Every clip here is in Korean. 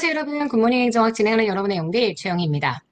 안녕하세요, 여러분. 굿모닝 행정학 진행하는 여러분의 영대 최영희입니다.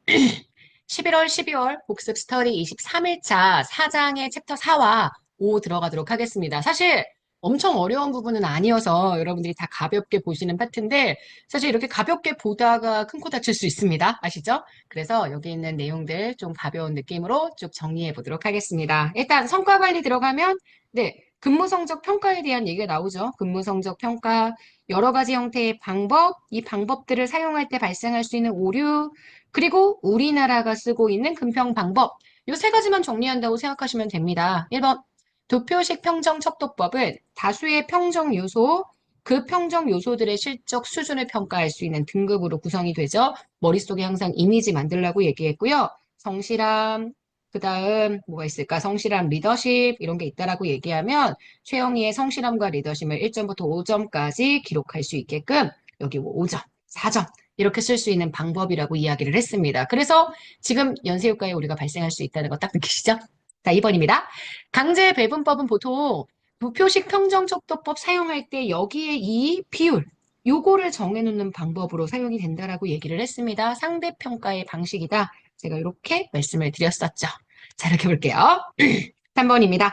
11월, 12월 복습 스터디 23일차 4장의 챕터 4와 5 들어가도록 하겠습니다. 사실 엄청 어려운 부분은 아니어서 여러분들이 다 가볍게 보시는 파트인데 사실 이렇게 가볍게 보다가 큰 코 다칠 수 있습니다. 아시죠? 그래서 여기 있는 내용들 좀 가벼운 느낌으로 쭉 정리해 보도록 하겠습니다. 일단 성과 관리 들어가면 네, 근무 성적 평가에 대한 얘기가 나오죠. 근무 성적 평가, 여러 가지 형태의 방법, 이 방법들을 사용할 때 발생할 수 있는 오류, 그리고 우리나라가 쓰고 있는 금평 방법. 이 세 가지만 정리한다고 생각하시면 됩니다. 1번, 도표식 평정 척도법은 다수의 평정 요소, 그 평정 요소들의 실적 수준을 평가할 수 있는 등급으로 구성이 되죠. 머릿속에 항상 이미지 만들라고 얘기했고요. 성실함, 그 다음 뭐가 있을까? 성실함, 리더십 이런 게 있다라고 얘기하면 최영희의 성실함과 리더십을 1점부터 5점까지 기록할 수 있게끔 여기 뭐 5점, 4점 이렇게 쓸 수 있는 방법이라고 이야기를 했습니다. 그래서 지금 연세효과에 우리가 발생할 수 있다는 거 딱 느끼시죠? 자, 2번입니다. 강제 배분법은 보통 도표식 평정척도법 사용할 때 여기에 이 비율, 요거를 정해놓는 방법으로 사용이 된다라고 얘기를 했습니다. 상대평가의 방식이다. 제가 이렇게 말씀을 드렸었죠. 자, 이렇게 볼게요. 3번입니다.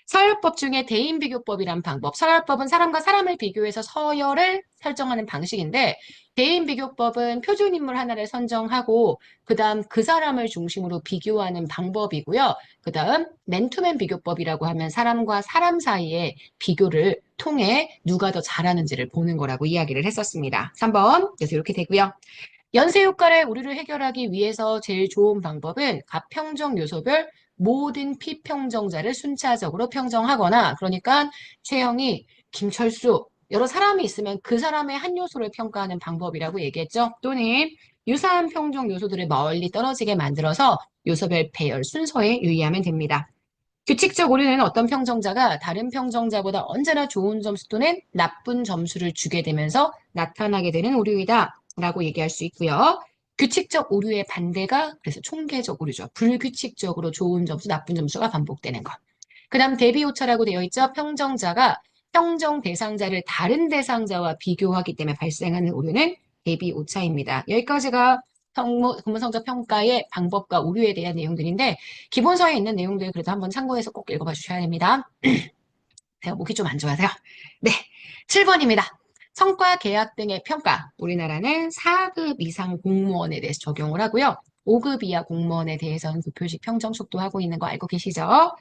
서열법 중에 대인비교법이란 방법. 서열법은 사람과 사람을 비교해서 서열을 설정하는 방식인데 대인비교법은 표준인물 하나를 선정하고 그 다음 그 사람을 중심으로 비교하는 방법이고요. 그 다음 맨투맨 비교법이라고 하면 사람과 사람 사이의 비교를 통해 누가 더 잘하는지를 보는 거라고 이야기를 했었습니다. 3번. 그래서 이렇게 되고요. 연쇄효과를 우리를 해결하기 위해서 제일 좋은 방법은 각 평정 요소별 모든 피평정자를 순차적으로 평정하거나 그러니까 최영이, 김철수 여러 사람이 있으면 그 사람의 한 요소를 평가하는 방법이라고 얘기했죠. 또는 유사한 평정 요소들을 멀리 떨어지게 만들어서 요소별 배열 순서에 유의하면 됩니다. 규칙적 오류는 어떤 평정자가 다른 평정자보다 언제나 좋은 점수 또는 나쁜 점수를 주게 되면서 나타나게 되는 오류이다 라고 얘기할 수 있고요. 규칙적 오류의 반대가 그래서 총계적 오류죠. 불규칙적으로 좋은 점수, 나쁜 점수가 반복되는 것. 그 다음 대비오차라고 되어 있죠. 평정자가 평정 대상자를 다른 대상자와 비교하기 때문에 발생하는 오류는 대비오차입니다. 여기까지가 근무성적 평가의 방법과 오류에 대한 내용들인데 기본서에 있는 내용들 그래도 한번 참고해서 꼭 읽어봐 주셔야 됩니다. 제가 목이 좀 안 좋아서요. 네, 7번입니다. 성과 계약 등의 평가. 우리나라는 4급 이상 공무원에 대해서 적용을 하고요. 5급 이하 공무원에 대해서는 도표식 평정 속도하고 있는 거 알고 계시죠?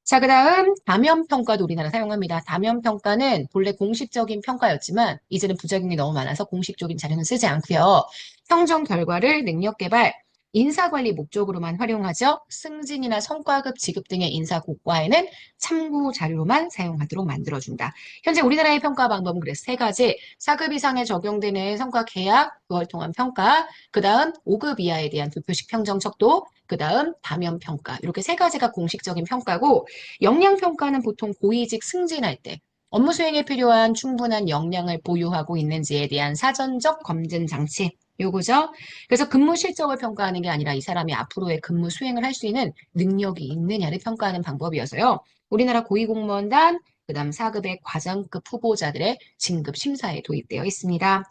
자, 그 다음 다면평가도 우리나라 사용합니다. 다면평가는 본래 공식적인 평가였지만 이제는 부작용이 너무 많아서 공식적인 자료는 쓰지 않고요. 평정 결과를 능력개발, 인사관리 목적으로만 활용하죠. 승진이나 성과급 지급 등의 인사 고과에는 참고 자료로만 사용하도록 만들어준다. 현재 우리나라의 평가 방법은 그래서 세 가지. 4급 이상에 적용되는 성과 계약, 그걸 통한 평가, 그 다음 5급 이하에 대한 도표식 평정 척도, 그 다음 다면 평가. 이렇게 세 가지가 공식적인 평가고 역량 평가는 보통 고위직 승진할 때 업무 수행에 필요한 충분한 역량을 보유하고 있는지에 대한 사전적 검증 장치. 요거죠. 그래서 근무 실적을 평가하는 게 아니라 이 사람이 앞으로의 근무 수행을 할 수 있는 능력이 있느냐를 평가하는 방법이어서요. 우리나라 고위공무원단, 그다음 4급의 과장급 후보자들의 진급 심사에 도입되어 있습니다.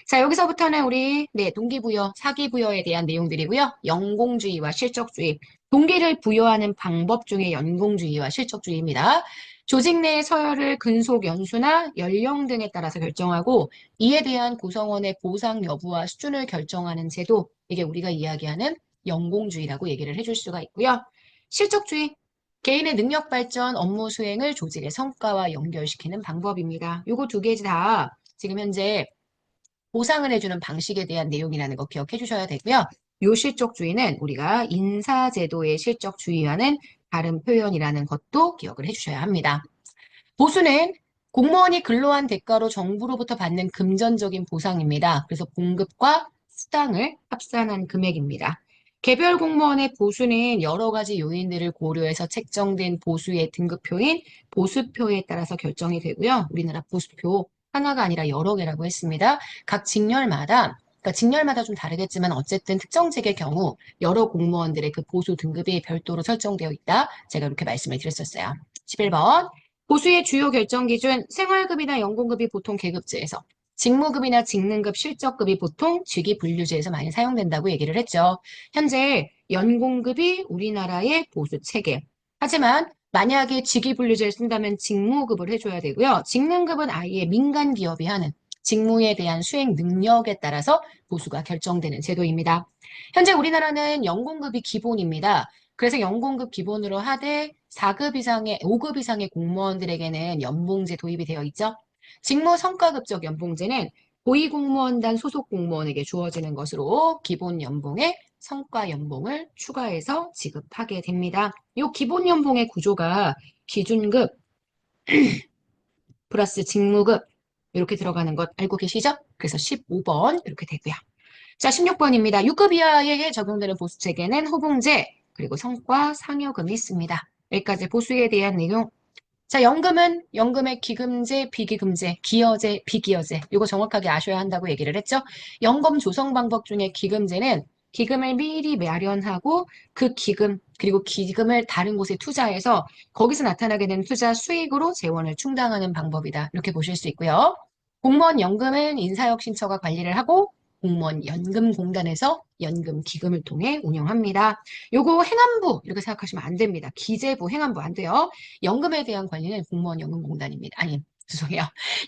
자, 여기서부터는 우리 동기부여, 사기부여에 대한 내용들이고요. 연공주의와 실적주의. 동기를 부여하는 방법 중에 연공주의와 실적주의입니다. 조직 내 서열을 근속 연수나 연령 등에 따라서 결정하고 이에 대한 구성원의 보상 여부와 수준을 결정하는 제도. 이게 우리가 이야기하는 연공주의라고 얘기를 해줄 수가 있고요. 실적주의. 개인의 능력 발전, 업무 수행을 조직의 성과와 연결시키는 방법입니다. 요거 두 개 다 지금 현재 보상을 해주는 방식에 대한 내용이라는 거 기억해 주셔야 되고요. 요 실적주의는 우리가 인사제도의 실적주의와는 다른 표현이라는 것도 기억을 해 주셔야 합니다. 보수는 공무원이 근로한 대가로 정부로부터 받는 금전적인 보상입니다. 그래서 봉급과 수당을 합산한 금액입니다. 개별 공무원의 보수는 여러 가지 요인들을 고려해서 책정된 보수의 등급표인 보수표에 따라서 결정이 되고요. 우리나라 보수표 하나가 아니라 여러 개라고 했습니다. 각 직렬마다 그러니까 직렬마다 좀 다르겠지만 어쨌든 특정 직의 경우 여러 공무원들의 그 보수 등급이 별도로 설정되어 있다. 제가 이렇게 말씀을 드렸었어요. 11번. 보수의 주요 결정 기준, 생활급이나 연공급이 보통 계급제에서 직무급이나 직능급, 실적급이 보통 직위분류제에서 많이 사용된다고 얘기를 했죠. 현재 연공급이 우리나라의 보수 체계. 하지만 만약에 직위분류제를 쓴다면 직무급을 해줘야 되고요. 직능급은 아예 민간 기업이 하는 직무에 대한 수행 능력에 따라서 보수가 결정되는 제도입니다. 현재 우리나라는 연공급이 기본입니다. 그래서 연공급 기본으로 하되 4급 이상의, 5급 이상의 공무원들에게는 연봉제 도입이 되어 있죠. 직무 성과급적 연봉제는 고위공무원단 소속 공무원에게 주어지는 것으로 기본 연봉에 성과 연봉을 추가해서 지급하게 됩니다. 이 기본 연봉의 구조가 기준급 플러스 직무급 이렇게 들어가는 것 알고 계시죠? 그래서 15번 이렇게 되고요. 자, 16번입니다. 6급 이하에 적용되는 보수체계는 호봉제 그리고 성과 상여금이 있습니다. 여기까지 보수에 대한 내용. 자, 연금의 기금제, 비기금제, 기여제, 비기여제. 이거 정확하게 아셔야 한다고 얘기를 했죠. 연금 조성 방법 중에 기금제는 기금을 미리 마련하고 그 기금, 그리고 기금을 다른 곳에 투자해서 거기서 나타나게 되는 투자 수익으로 재원을 충당하는 방법이다. 이렇게 보실 수 있고요. 공무원 연금은 인사혁신처가 관리를 하고 공무원 연금공단에서 연금 기금을 통해 운영합니다. 요거 행안부 이렇게 생각하시면 안 됩니다. 기재부 행안부 안 돼요. 연금에 대한 관리는 공무원 연금공단입니다. 아니, 죄송해요.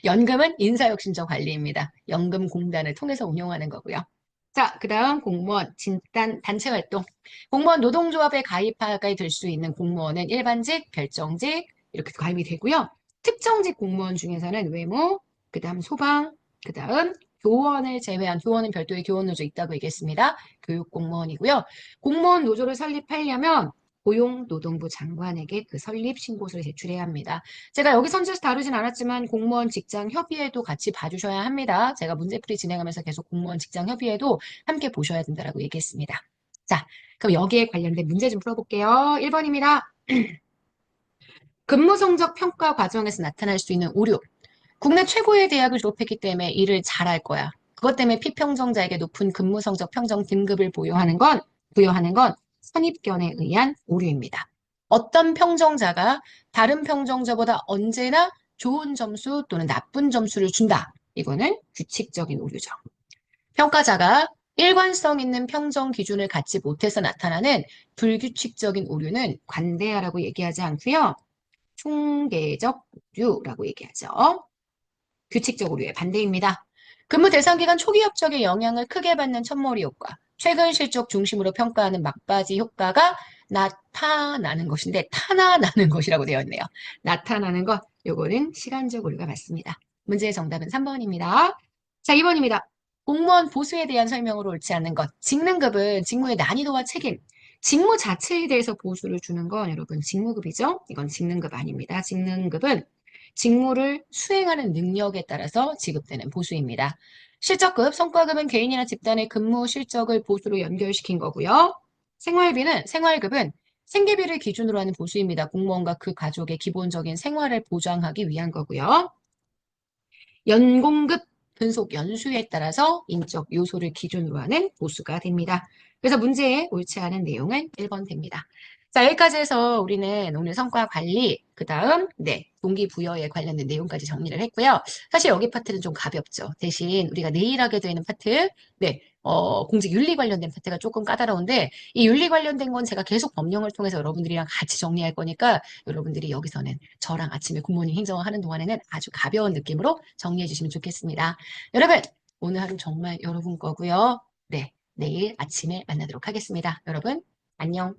연금은 인사혁신처 관리입니다. 연금공단을 통해서 운영하는 거고요. 자, 그 다음 공무원 진단 단체 활동. 공무원 노동조합에 가입하게 될 수 있는 공무원은 일반직, 별정직 이렇게 가입이 되고요. 특정직 공무원 중에서는 외모, 그 다음 소방, 그 다음 교원을 제외한 교원은 별도의 교원노조 있다고 얘기했습니다. 교육공무원이고요. 공무원 노조를 설립하려면 고용노동부 장관에게 그 설립 신고서를 제출해야 합니다. 제가 여기 선지에서 다루진 않았지만 공무원 직장 협의회도 같이 봐주셔야 합니다. 제가 문제풀이 진행하면서 계속 공무원 직장 협의회도 함께 보셔야 된다라고 얘기했습니다. 자, 그럼 여기에 관련된 문제 좀 풀어볼게요. 1번입니다. 근무 성적 평가 과정에서 나타날 수 있는 오류. 국내 최고의 대학을 졸업했기 때문에 일을 잘할 거야. 그것 때문에 피평정자에게 높은 근무 성적 평정 등급을 부여하는 건 선입견에 의한 오류입니다. 어떤 평정자가 다른 평정자보다 언제나 좋은 점수 또는 나쁜 점수를 준다. 이거는 규칙적인 오류죠. 평가자가 일관성 있는 평정 기준을 갖지 못해서 나타나는 불규칙적인 오류는 관대하라고 얘기하지 않고요. 총계적 오류라고 얘기하죠. 규칙적 오류의 반대입니다. 근무 대상 기간 초기 업적에 영향을 크게 받는 첫머리 효과, 최근 실적 중심으로 평가하는 막바지 효과가 나타나는 것인데 타나나는 것이라고 되어 있네요. 나타나는 것, 요거는 시간적 오류가 맞습니다. 문제의 정답은 3번입니다. 자, 2번입니다. 공무원 보수에 대한 설명으로 옳지 않는 것. 직능급은 직무의 난이도와 책임, 직무 자체에 대해서 보수를 주는 건 여러분 직무급이죠? 이건 직능급 아닙니다. 직능급은 직무를 수행하는 능력에 따라서 지급되는 보수입니다. 실적급, 성과급은 개인이나 집단의 근무 실적을 보수로 연결시킨 거고요. 생활급은 생계비를 기준으로 하는 보수입니다. 공무원과 그 가족의 기본적인 생활을 보장하기 위한 거고요. 연공급, 근속 연수에 따라서 인적 요소를 기준으로 하는 보수가 됩니다. 그래서 문제에 옳지 않은 내용은 1번 됩니다. 자, 여기까지 해서 우리는 오늘 성과 관리, 그 다음, 동기부여에 관련된 내용까지 정리를 했고요. 사실 여기 파트는 좀 가볍죠. 대신 우리가 내일 하게 되는 파트, 공직 윤리 관련된 파트가 조금 까다로운데, 이 윤리 관련된 건 제가 계속 법령을 통해서 여러분들이랑 같이 정리할 거니까, 여러분들이 여기서는 저랑 아침에 굿모닝 행정을 하는 동안에는 아주 가벼운 느낌으로 정리해 주시면 좋겠습니다. 여러분, 오늘 하루 정말 여러분 거고요. 네, 내일 아침에 만나도록 하겠습니다. 여러분, 안녕.